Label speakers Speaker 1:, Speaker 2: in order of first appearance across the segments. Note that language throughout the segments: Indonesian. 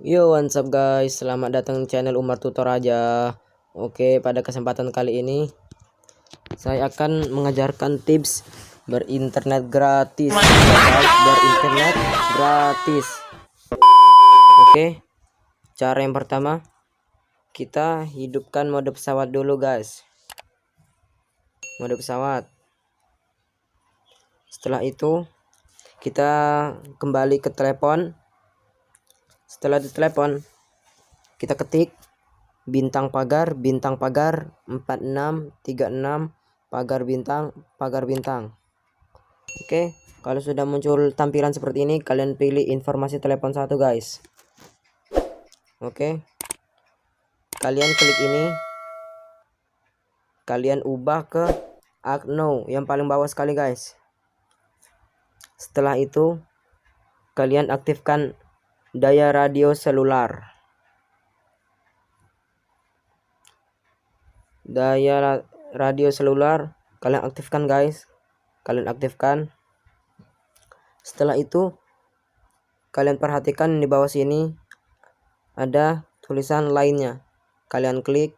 Speaker 1: Yo, what's up guys, selamat datang di channel Umar Tutor aja. Oke, pada kesempatan kali ini saya akan mengajarkan tips berinternet gratis guys, berinternet gratis. Oke, cara yang pertama, kita hidupkan mode pesawat dulu guys. Mode pesawat. Setelah itu kita kembali ke telepon. Setelah di telepon, kita ketik bintang pagar 4636 pagar bintang. Oke, kalau sudah muncul tampilan seperti ini, kalian pilih informasi telepon 1 guys. Oke, kalian klik ini, kalian ubah ke Agno yang paling bawah sekali guys. Setelah itu kalian aktifkan daya radio selular. Daya radio selular kalian aktifkan guys. Kalian aktifkan. Setelah itu kalian perhatikan di bawah sini ada tulisan lainnya. Kalian klik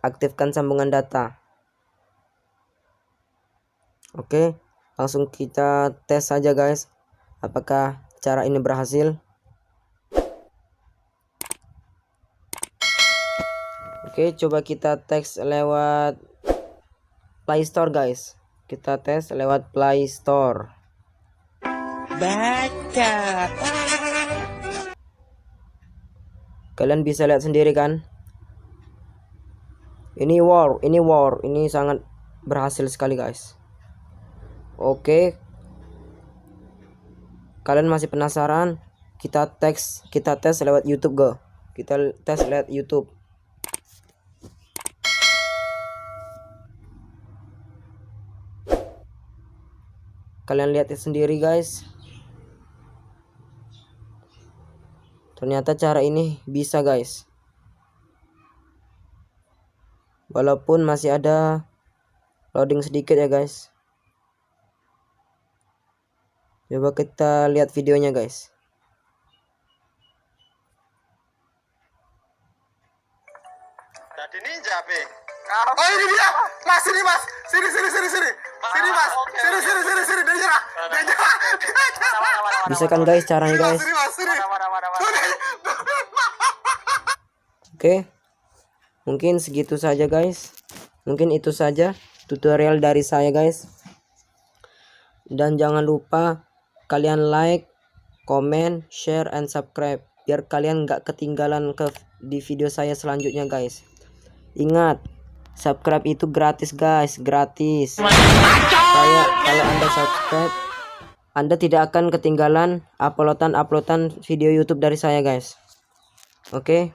Speaker 1: aktifkan sambungan data. Oke, langsung kita tes saja guys, apakah cara ini berhasil. Oke, coba kita tes lewat Play Store guys. Kita tes lewat Play Store. Baca. Kalian bisa lihat sendiri kan? Ini sangat berhasil sekali guys. Oke, kalian masih penasaran? Kita tes lewat YouTube go. Kita tes lewat YouTube. Kalian lihat sendiri guys. Ternyata cara ini bisa guys. Walaupun masih ada loading sedikit ya guys. Coba kita lihat videonya guys.
Speaker 2: Jadi ninja pe. Oh ini dia. Mas ini mas. Sini. Sini mas. Sini. Dia nyerah.
Speaker 1: Bisa kan guys caranya guys.
Speaker 2: Sini.
Speaker 1: Oke. Mungkin segitu saja guys. Mungkin itu saja tutorial dari saya guys. Dan jangan lupa kalian like, comment, share, and subscribe biar kalian nggak ketinggalan di video saya selanjutnya guys. Ingat, subscribe itu gratis guys, gratis. Kalau Anda subscribe, Anda tidak akan ketinggalan uploadan video YouTube dari saya guys. Oke.